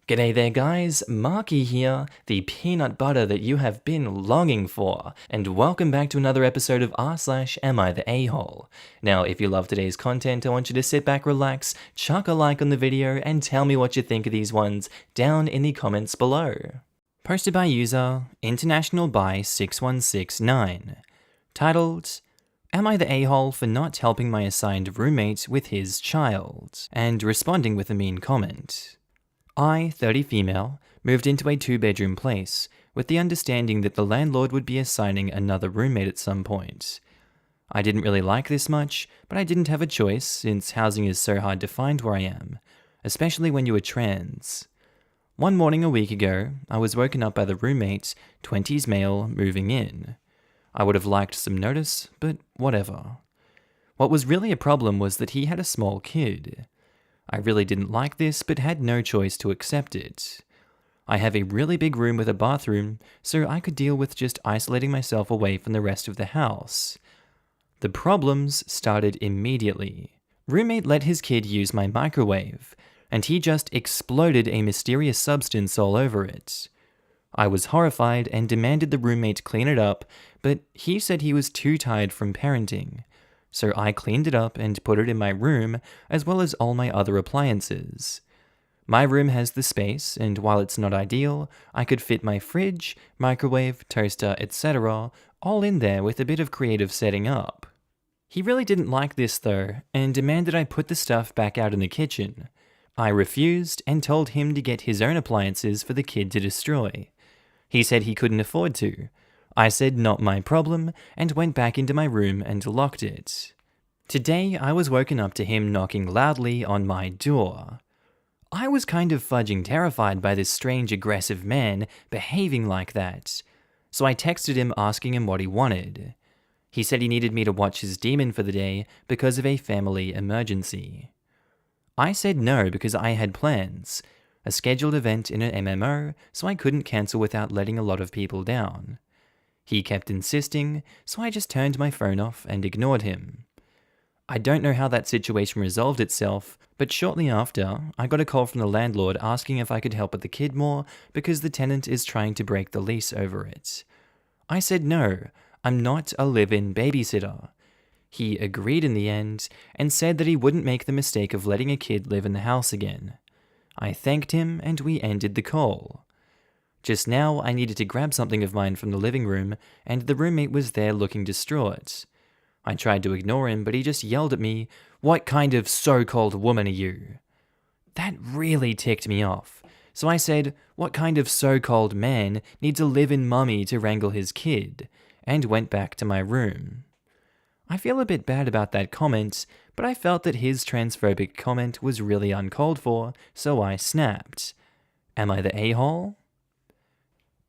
G'day there guys, Markee here, the peanut butter that you have been longing for, and welcome back to another episode of r/AmiTheA. Now, if you love today's content, I want you to sit back, relax, chuck a like on the video, and tell me what you think of these ones down in the comments below. Posted by user International by 6169, titled, Am I the a-hole for not helping my assigned roommate with his child? And responding with a mean comment. I, 30 female, moved into a 2-bedroom place, with the understanding that the landlord would be assigning another roommate at some point. I didn't really like this much, but I didn't have a choice since housing is so hard to find where I am, especially when you are trans. One morning a week ago, I was woken up by the roommate, 20s male, moving in. I would have liked some notice, but whatever. What was really a problem was that he had a small kid. I really didn't like this, but had no choice to accept it. I have a really big room with a bathroom, so I could deal with just isolating myself away from the rest of the house. The problems started immediately. Roommate let his kid use my microwave, and he just exploded a mysterious substance all over it. I was horrified and demanded the roommate clean it up, but he said he was too tired from parenting. So I cleaned it up and put it in my room, as well as all my other appliances. My room has the space, and while it's not ideal, I could fit my fridge, microwave, toaster, etc. all in there with a bit of creative setting up. He really didn't like this though, and demanded I put the stuff back out in the kitchen. I refused and told him to get his own appliances for the kid to destroy. He said he couldn't afford to. I said not my problem, and went back into my room and locked it. Today, I was woken up to him knocking loudly on my door. I was kind of fudging terrified by this strange aggressive man behaving like that, so I texted him asking him what he wanted. He said he needed me to watch his demon for the day because of a family emergency. I said no because I had plans, a scheduled event in an MMO, so I couldn't cancel without letting a lot of people down. He kept insisting, so I just turned my phone off and ignored him. I don't know how that situation resolved itself, but shortly after, I got a call from the landlord asking if I could help with the kid more because the tenant is trying to break the lease over it. I said no, I'm not a live-in babysitter. He agreed in the end and said that he wouldn't make the mistake of letting a kid live in the house again. I thanked him and we ended the call. Just now, I needed to grab something of mine from the living room, and the roommate was there looking distraught. I tried to ignore him, but he just yelled at me, "What kind of so-called woman are you?" That really ticked me off, so I said, "What kind of so-called man needs a live-in mummy to wrangle his kid?" and went back to my room. I feel a bit bad about that comment, but I felt that his transphobic comment was really uncalled for, so I snapped. Am I the a-hole?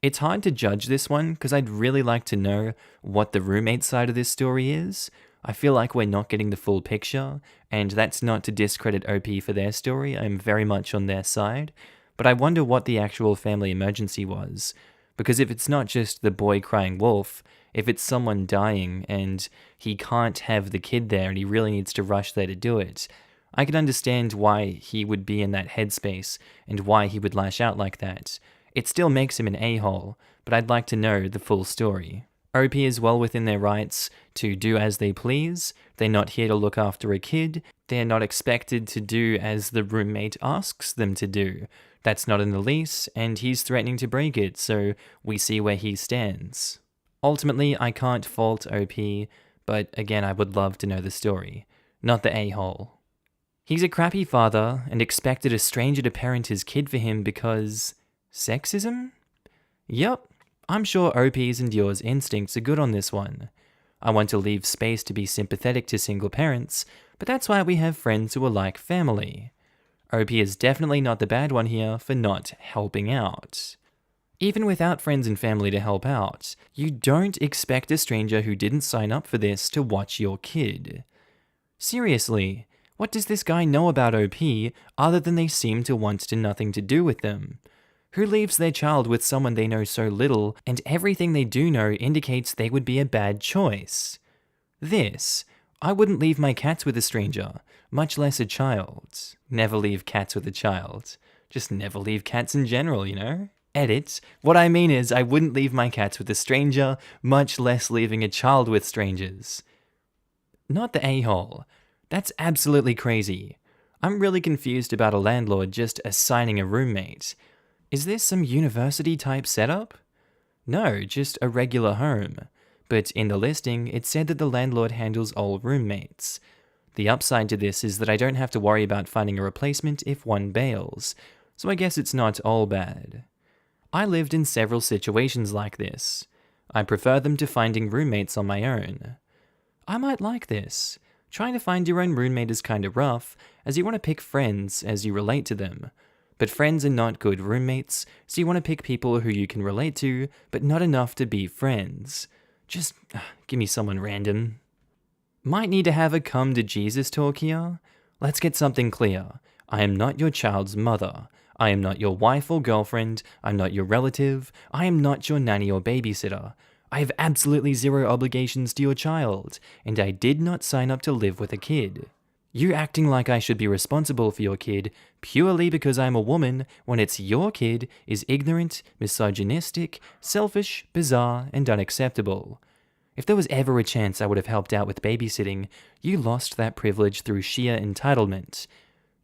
It's hard to judge this one because I'd really like to know what the roommate side of this story is. I feel like we're not getting the full picture, and that's not to discredit OP for their story. I'm very much on their side, but I wonder what the actual family emergency was. Because if it's not just the boy crying wolf, if it's someone dying and he can't have the kid there and he really needs to rush there to do it, I can understand why he would be in that headspace and why he would lash out like that. It still makes him an a-hole, but I'd like to know the full story. OP is well within their rights to do as they please. They're not here to look after a kid. They're not expected to do as the roommate asks them to do. That's not in the lease, and he's threatening to break it, so we see where he stands. Ultimately, I can't fault OP, but again, I would love to know the story, not the a-hole. He's a crappy father and expected a stranger to parent his kid for him because sexism? Yup, I'm sure OP's and yours instincts are good on this one. I want to leave space to be sympathetic to single parents, but that's why we have friends who are like family. OP is definitely not the bad one here for not helping out. Even without friends and family to help out, you don't expect a stranger who didn't sign up for this to watch your kid. Seriously, what does this guy know about OP other than they seem to want to nothing to do with them? Who leaves their child with someone they know so little, and everything they do know indicates they would be a bad choice? I wouldn't leave my cats with a stranger, much less a child. Never leave cats with a child. Just never leave cats in general, you know? Edit. What I mean is, I wouldn't leave my cats with a stranger, much less leaving a child with strangers. Not the a-hole. That's absolutely crazy. I'm really confused about a landlord just assigning a roommate. Is this some university-type setup? No, just a regular home. But in the listing, it said that the landlord handles all roommates. The upside to this is that I don't have to worry about finding a replacement if one bails, so I guess it's not all bad. I lived in several situations like this. I prefer them to finding roommates on my own. I might like this. Trying to find your own roommate is kind of rough, as you want to pick friends as you relate to them. But friends are not good roommates, so you want to pick people who you can relate to, but not enough to be friends. Just give me someone random. Might need to have a come to Jesus talk here. Let's get something clear. I am not your child's mother. I am not your wife or girlfriend. I'm not your relative. I am not your nanny or babysitter. I have absolutely zero obligations to your child, and I did not sign up to live with a kid. You acting like I should be responsible for your kid purely because I'm a woman when it's your kid is ignorant, misogynistic, selfish, bizarre, and unacceptable. If there was ever a chance I would have helped out with babysitting, you lost that privilege through sheer entitlement.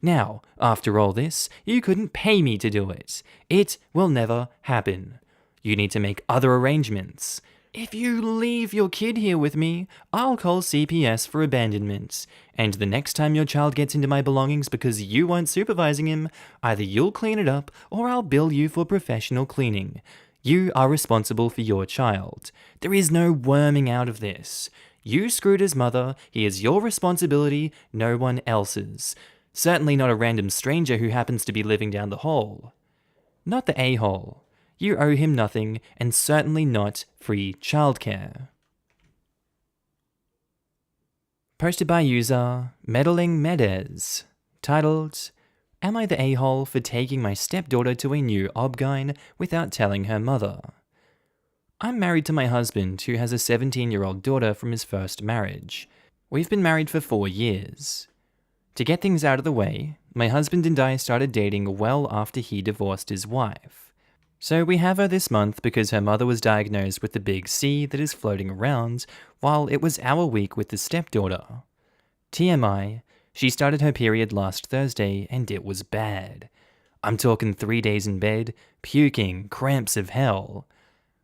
Now, after all this, you couldn't pay me to do it. It will never happen. You need to make other arrangements. If you leave your kid here with me, I'll call CPS for abandonment. And the next time your child gets into my belongings because you weren't supervising him, either you'll clean it up or I'll bill you for professional cleaning. You are responsible for your child. There is no worming out of this. You screwed his mother, he is your responsibility, no one else's. Certainly not a random stranger who happens to be living down the hall. Not the a-hole. You owe him nothing, and certainly not free childcare. Posted by user Meddling Medez, titled, Am I the a-hole for taking my stepdaughter to a new obgyn without telling her mother? I'm married to my husband, who has a 17-year-old daughter from his first marriage. We've been married for 4 years. To get things out of the way, my husband and I started dating well after he divorced his wife. So we have her this month because her mother was diagnosed with the big C that is floating around, while it was our week with the stepdaughter. TMI, she started her period last Thursday and it was bad. I'm talking 3 days in bed, puking, cramps of hell.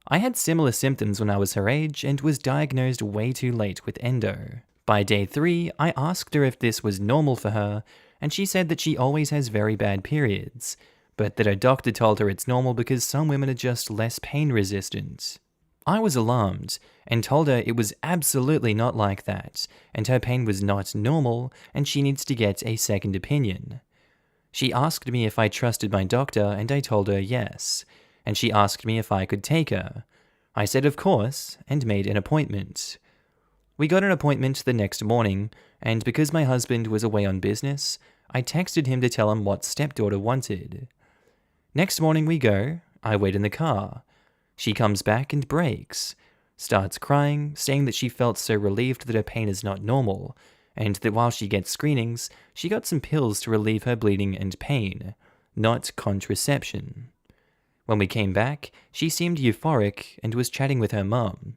I had similar symptoms when I was her age and was diagnosed way too late with endo. By day 3, I asked her if this was normal for her, and she said that she always has very bad periods, but that her doctor told her it's normal because some women are just less pain resistant. I was alarmed and told her it was absolutely not like that, and her pain was not normal, and she needs to get a second opinion. She asked me if I trusted my doctor, and I told her yes, and she asked me if I could take her. I said of course, and made an appointment. We got an appointment the next morning, and because my husband was away on business, I texted him to tell him what stepdaughter wanted. Next morning we go, I wait in the car. She comes back and breaks, starts crying, saying that she felt so relieved that her pain is not normal, and that while she gets screenings, she got some pills to relieve her bleeding and pain, not contraception. When we came back, she seemed euphoric and was chatting with her mum.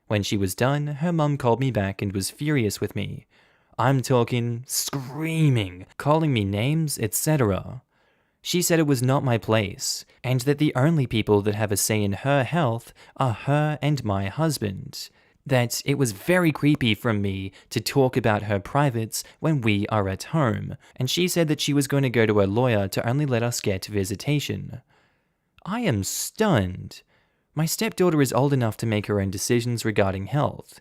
When she was done, her mum called me back and was furious with me. I'm talking screaming, calling me names, etc. She said it was not my place, and that the only people that have a say in her health are her and my husband. That it was very creepy from me to talk about her privates when we are at home, and she said that she was going to go to her lawyer to only let us get visitation. I am stunned. My stepdaughter is old enough to make her own decisions regarding health.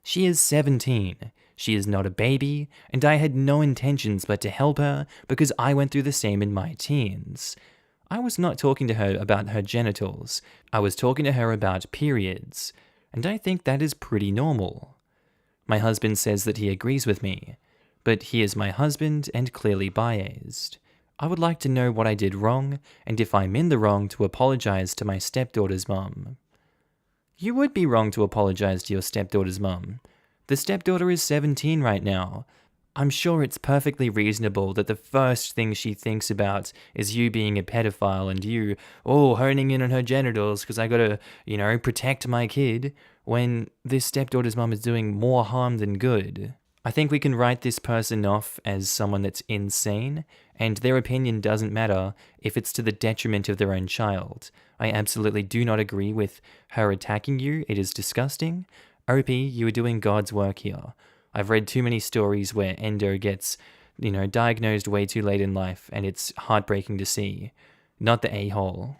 She is 17. She is not a baby, and I had no intentions but to help her because I went through the same in my teens. I was not talking to her about her genitals. I was talking to her about periods, and I think that is pretty normal. My husband says that he agrees with me, but he is my husband and clearly biased. I would like to know what I did wrong, and if I'm in the wrong to apologize to my stepdaughter's mum. You would be wrong to apologize to your stepdaughter's mum. The stepdaughter is 17 right now. I'm sure it's perfectly reasonable that the first thing she thinks about is you being a pedophile and you, honing in on her genitals because I gotta, protect my kid, when this stepdaughter's mum is doing more harm than good. I think we can write this person off as someone that's insane, and their opinion doesn't matter if it's to the detriment of their own child. I absolutely do not agree with her attacking you. It is disgusting. OP, you are doing God's work here. I've read too many stories where endo gets, diagnosed way too late in life, and it's heartbreaking to see. Not the a-hole.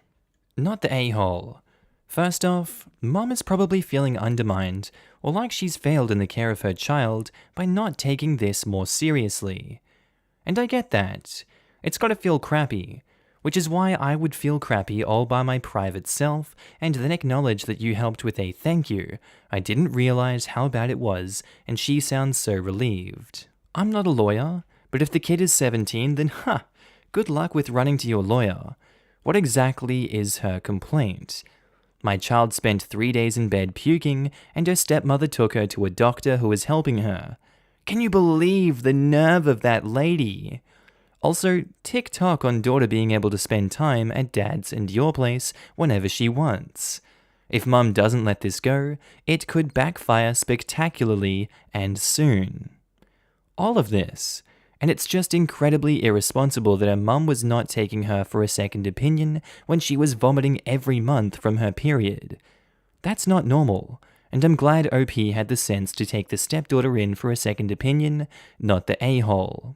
Not the a-hole. First off, mom is probably feeling undermined, or like she's failed in the care of her child by not taking this more seriously. And I get that. It's gotta feel crappy, which is why I would feel crappy all by my private self, and then acknowledge that you helped with a thank you. I didn't realize how bad it was, and she sounds so relieved. I'm not a lawyer, but if the kid is 17, then good luck with running to your lawyer. What exactly is her complaint? My child spent 3 days in bed puking, and her stepmother took her to a doctor who was helping her. Can you believe the nerve of that lady? Also, tick-tock on daughter being able to spend time at dad's and your place whenever she wants. If mum doesn't let this go, it could backfire spectacularly and soon. All of this, and it's just incredibly irresponsible that her mum was not taking her for a second opinion when she was vomiting every month from her period. That's not normal, and I'm glad OP had the sense to take the stepdaughter in for a second opinion, not the a-hole.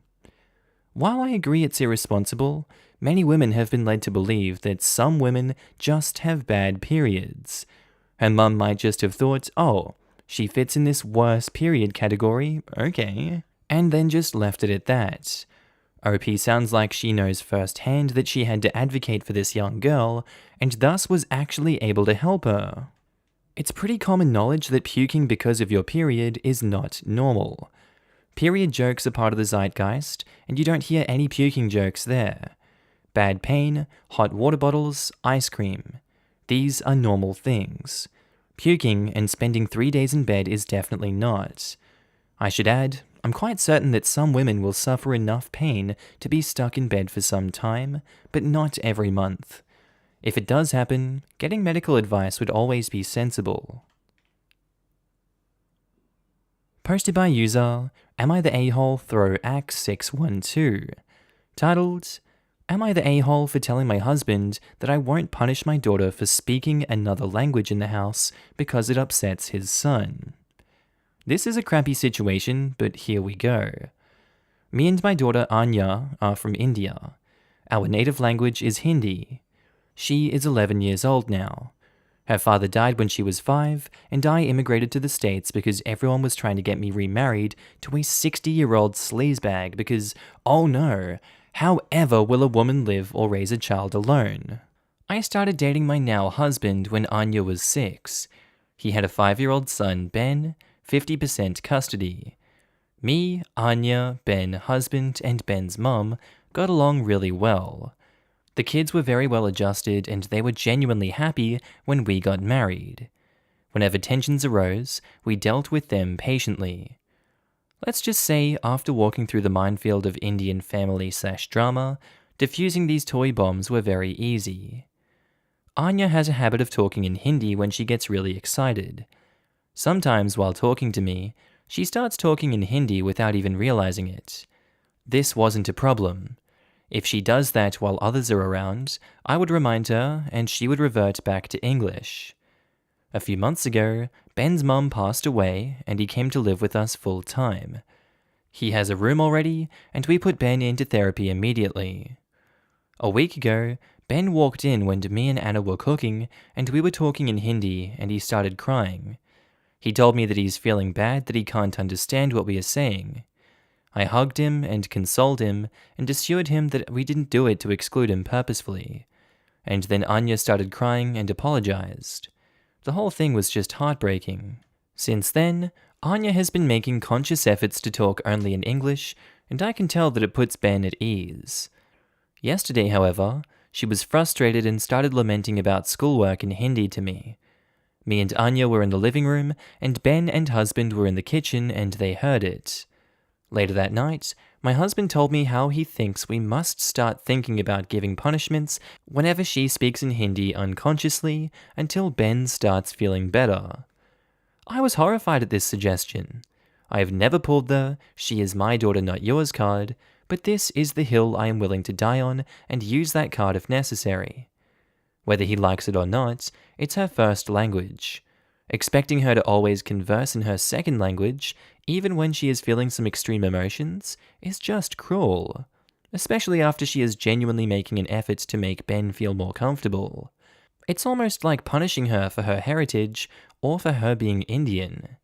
While I agree it's irresponsible, many women have been led to believe that some women just have bad periods. Her mum might just have thought, she fits in this worse period category, okay, and then just left it at that. OP sounds like she knows firsthand that she had to advocate for this young girl, and thus was actually able to help her. It's pretty common knowledge that puking because of your period is not normal. Period jokes are part of the zeitgeist, and you don't hear any puking jokes there. Bad pain, hot water bottles, ice cream. These are normal things. Puking and spending 3 days in bed is definitely not. I should add, I'm quite certain that some women will suffer enough pain to be stuck in bed for some time, but not every month. If it does happen, getting medical advice would always be sensible. Posted by user AmiTheA Throw Axe 612, titled, Am I the a-hole for telling my husband that I won't punish my daughter for speaking another language in the house because it upsets his son? This is a crappy situation, but here we go. Me and my daughter Anya are from India. Our native language is Hindi. She is 11 years old now. Her father died when she was 5, and I immigrated to the States because everyone was trying to get me remarried to a 60-year-old sleazebag because, oh no, how ever will a woman live or raise a child alone? I started dating my now husband when Anya was 6. He had a 5-year-old son, Ben, 50% custody. Me, Anya, Ben, husband, and Ben's mum got along really well. The kids were very well adjusted and they were genuinely happy when we got married. Whenever tensions arose, we dealt with them patiently. Let's just say, after walking through the minefield of Indian family/drama, diffusing these toy bombs were very easy. Anya has a habit of talking in Hindi when she gets really excited. Sometimes while talking to me, she starts talking in Hindi without even realizing it. This wasn't a problem. If she does that while others are around, I would remind her and she would revert back to English. A few months ago, Ben's mum passed away and he came to live with us full time. He has a room already and we put Ben into therapy immediately. A week ago, Ben walked in when me and Anna were cooking and we were talking in Hindi and he started crying. He told me that he's feeling bad that he can't understand what we are saying. I hugged him and consoled him and assured him that we didn't do it to exclude him purposefully. And then Anya started crying and apologized. The whole thing was just heartbreaking. Since then, Anya has been making conscious efforts to talk only in English, and I can tell that it puts Ben at ease. Yesterday, however, she was frustrated and started lamenting about schoolwork in Hindi to me. Me and Anya were in the living room, and Ben and husband were in the kitchen and they heard it. Later that night, my husband told me how he thinks we must start thinking about giving punishments whenever she speaks in Hindi unconsciously until Ben starts feeling better. I was horrified at this suggestion. I have never pulled the "she is my daughter, not yours" card, but this is the hill I am willing to die on and use that card if necessary. Whether he likes it or not, it's her first language. Expecting her to always converse in her second language, even when she is feeling some extreme emotions, is just cruel, especially after she is genuinely making an effort to make Ben feel more comfortable. It's almost like punishing her for her heritage or for her being Indian.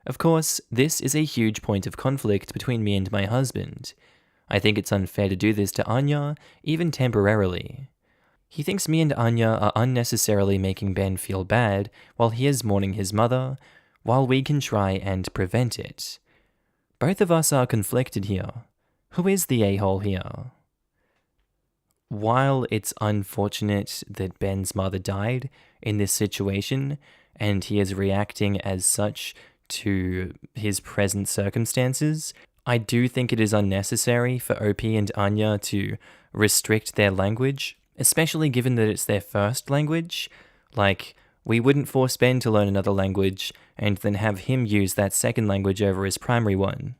Of course, this is a huge point of conflict between me and my husband. I think it's unfair to do this to Anya, even temporarily. He thinks me and Anya are unnecessarily making Ben feel bad while he is mourning his mother, while we can try and prevent it. Both of us are conflicted here. Who is the a-hole here? While it's unfortunate that Ben's mother died in this situation, and he is reacting as such to his present circumstances, I do think it is unnecessary for OP and Anya to restrict their language, especially given that it's their first language. Like, we wouldn't force Ben to learn another language and then have him use that second language over his primary one.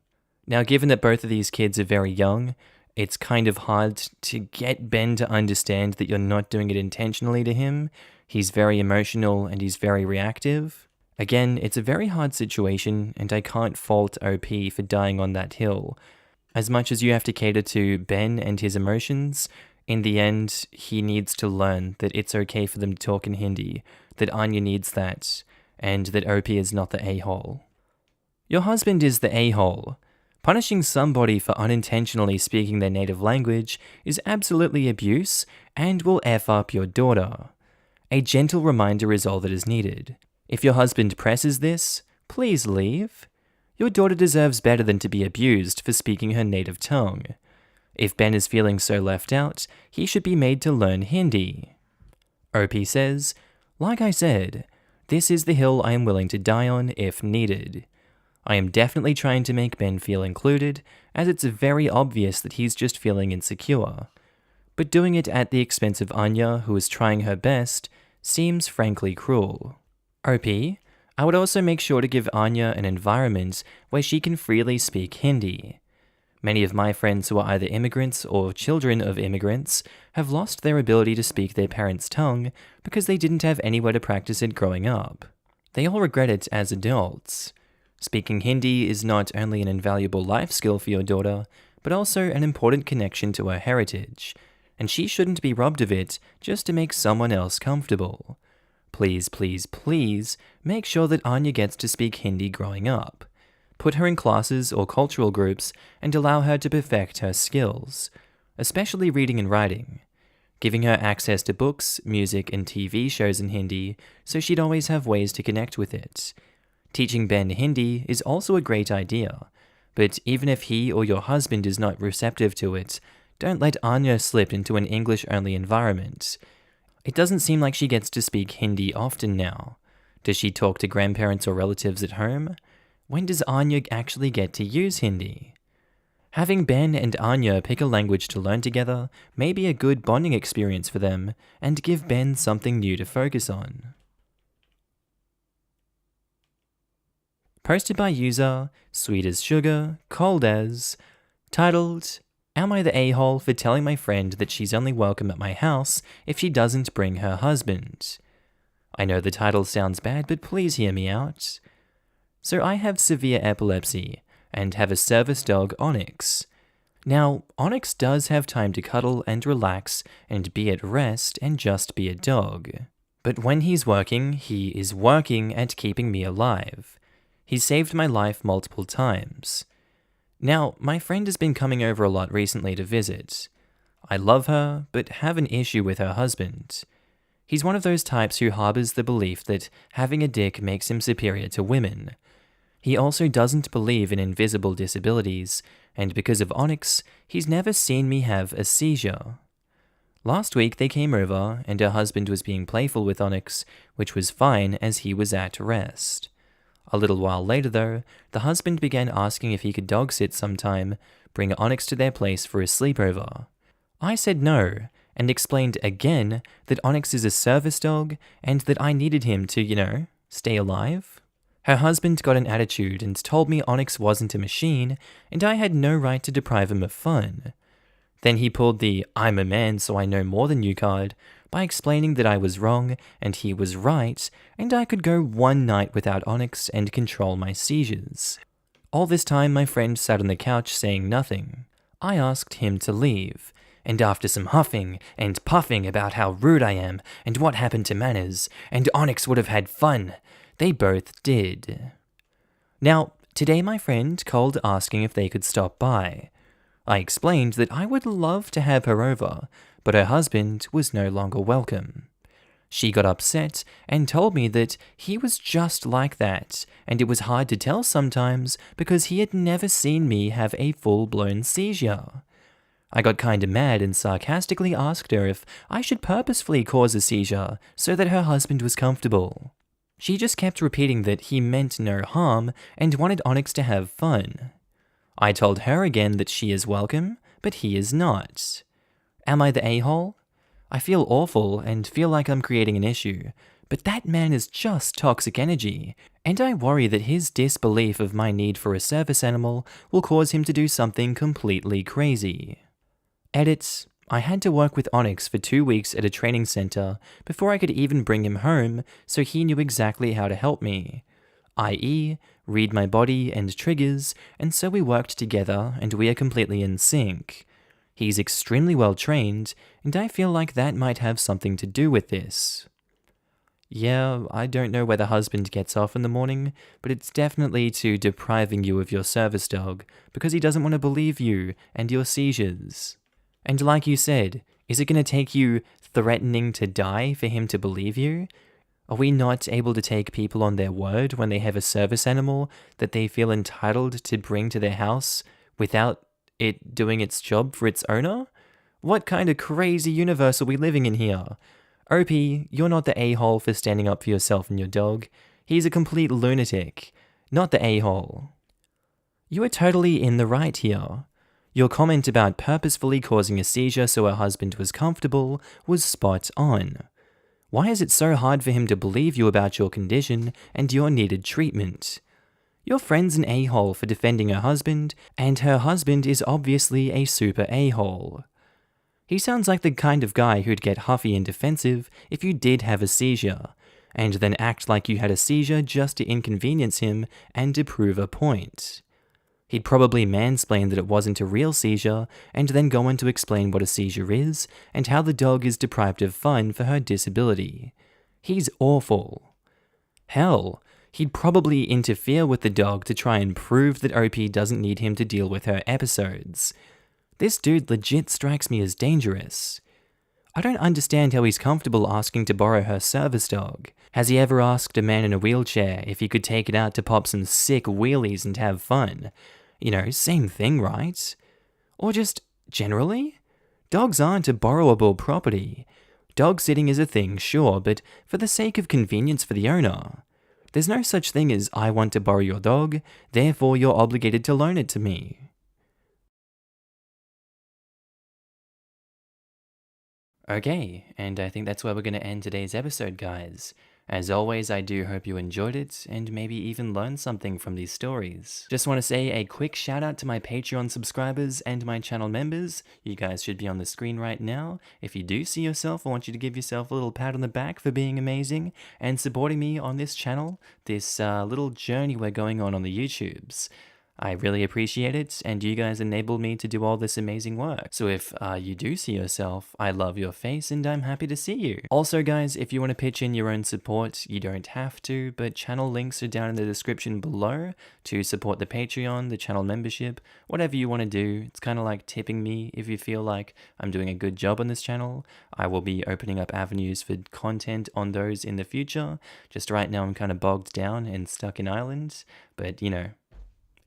Now, given that both of these kids are very young, it's kind of hard to get Ben to understand that you're not doing it intentionally to him. He's very emotional and he's very reactive. Again, it's a very hard situation, and I can't fault OP for dying on that hill. As much as you have to cater to Ben and his emotions, in the end, he needs to learn that it's okay for them to talk in Hindi, that Anya needs that, and that OP is not the a-hole. Your husband is the a-hole. Punishing somebody for unintentionally speaking their native language is absolutely abuse and will F up your daughter. A gentle reminder is all that is needed. If your husband presses this, please leave. Your daughter deserves better than to be abused for speaking her native tongue. If Ben is feeling so left out, he should be made to learn Hindi. OP says, like I said, this is the hill I am willing to die on if needed. I am definitely trying to make Ben feel included, as it's very obvious that he's just feeling insecure. But doing it at the expense of Anya, who is trying her best, seems frankly cruel. OP, I would also make sure to give Anya an environment where she can freely speak Hindi. Many of my friends who are either immigrants or children of immigrants have lost their ability to speak their parents' tongue because they didn't have anywhere to practice it growing up. They all regret it as adults. Speaking Hindi is not only an invaluable life skill for your daughter, but also an important connection to her heritage, and she shouldn't be robbed of it just to make someone else comfortable. Please, please, please make sure that Anya gets to speak Hindi growing up. Put her in classes or cultural groups and allow her to perfect her skills, especially reading and writing. Giving her access to books, music, and TV shows in Hindi so she'd always have ways to connect with it. Teaching Ben Hindi is also a great idea, but even if he or your husband is not receptive to it, don't let Anya slip into an English-only environment. It doesn't seem like she gets to speak Hindi often now. Does she talk to grandparents or relatives at home? When does Anya actually get to use Hindi? Having Ben and Anya pick a language to learn together may be a good bonding experience for them and give Ben something new to focus on. Posted by user Sweet as Sugar, Cold as, titled, Am I the a-hole for telling my friend that she's only welcome at my house if she doesn't bring her husband? I know the title sounds bad, but please hear me out. So I have severe epilepsy and have a service dog, Onyx. Now, Onyx does have time to cuddle and relax and be at rest and just be a dog. But when he's working, he is working at keeping me alive. He's saved my life multiple times. Now, my friend has been coming over a lot recently to visit. I love her, but have an issue with her husband. He's one of those types who harbors the belief that having a dick makes him superior to women. He also doesn't believe in invisible disabilities, and because of Onyx, he's never seen me have a seizure. Last week they came over, and her husband was being playful with Onyx, which was fine as he was at rest. A little while later, though, the husband began asking if he could dog sit sometime, bring Onyx to their place for a sleepover. I said no, and explained again that Onyx is a service dog and that I needed him to, stay alive. Her husband got an attitude and told me Onyx wasn't a machine and I had no right to deprive him of fun. Then he pulled the "I'm a man so I know more than you" card by explaining that I was wrong and he was right and I could go one night without Onyx and control my seizures. All this time my friend sat on the couch saying nothing. I asked him to leave, and after some huffing and puffing about how rude I am and what happened to manners, and Onyx would have had fun, they both did. Now, today my friend called asking if they could stop by. I explained that I would love to have her over, but her husband was no longer welcome. She got upset and told me that he was just like that, and it was hard to tell sometimes because he had never seen me have a full-blown seizure. I got kinda mad and sarcastically asked her if I should purposefully cause a seizure so that her husband was comfortable. She just kept repeating that he meant no harm and wanted Onyx to have fun. I told her again that she is welcome, but he is not. Am I the a-hole? I feel awful and feel like I'm creating an issue, but that man is just toxic energy, and I worry that his disbelief of my need for a service animal will cause him to do something completely crazy. Edit: I had to work with Onyx for 2 weeks at a training center before I could even bring him home, so he knew exactly how to help me, i.e., read my body and triggers, and so we worked together and we are completely in sync. He's extremely well trained, and I feel like that might have something to do with this. Yeah, I don't know where the husband gets off in the morning, but it's definitely to depriving you of your service dog, because he doesn't want to believe you and your seizures. And like you said, is it going to take you threatening to die for him to believe you? Are we not able to take people on their word when they have a service animal that they feel entitled to bring to their house without it doing its job for its owner? What kind of crazy universe are we living in here? OP, you're not the a-hole for standing up for yourself and your dog. He's a complete lunatic, not the a-hole. You are totally in the right here. Your comment about purposefully causing a seizure so her husband was comfortable was spot on. Why is it so hard for him to believe you about your condition and your needed treatment? Your friend's an a-hole for defending her husband, and her husband is obviously a super a-hole. He sounds like the kind of guy who'd get huffy and defensive if you did have a seizure, and then act like you had a seizure just to inconvenience him and to prove a point. He'd probably mansplain that it wasn't a real seizure, and then go on to explain what a seizure is, and how the dog is deprived of fun for her disability. He's awful. Hell, he'd probably interfere with the dog to try and prove that OP doesn't need him to deal with her episodes. This dude legit strikes me as dangerous. I don't understand how he's comfortable asking to borrow her service dog. Has he ever asked a man in a wheelchair if he could take it out to pop some sick wheelies and have fun? Same thing, right? Or just, generally? Dogs aren't a borrowable property. Dog sitting is a thing, sure, but for the sake of convenience for the owner. There's no such thing as "I want to borrow your dog, therefore you're obligated to loan it to me." Okay, and I think that's where we're going to end today's episode, guys. As always, I do hope you enjoyed it, and maybe even learned something from these stories. Just want to say a quick shout out to my Patreon subscribers and my channel members. You guys should be on the screen right now. If you do see yourself, I want you to give yourself a little pat on the back for being amazing and supporting me on this channel, this little journey we're going on the YouTubes. I really appreciate it, and you guys enable me to do all this amazing work. So if you do see yourself, I love your face and I'm happy to see you. Also guys, if you want to pitch in your own support, you don't have to, but channel links are down in the description below to support the Patreon, the channel membership, whatever you want to do. It's kind of like tipping me if you feel like I'm doing a good job on this channel. I will be opening up avenues for content on those in the future. Just right now I'm kind of bogged down and stuck in Ireland, but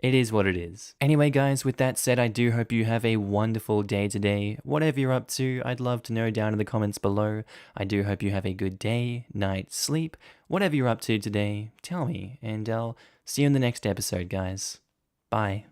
It is what it is. Anyway, guys, with that said, I do hope you have a wonderful day today. Whatever you're up to, I'd love to know down in the comments below. I do hope you have a good day, night, sleep. Whatever you're up to today, tell me, and I'll see you in the next episode, guys. Bye.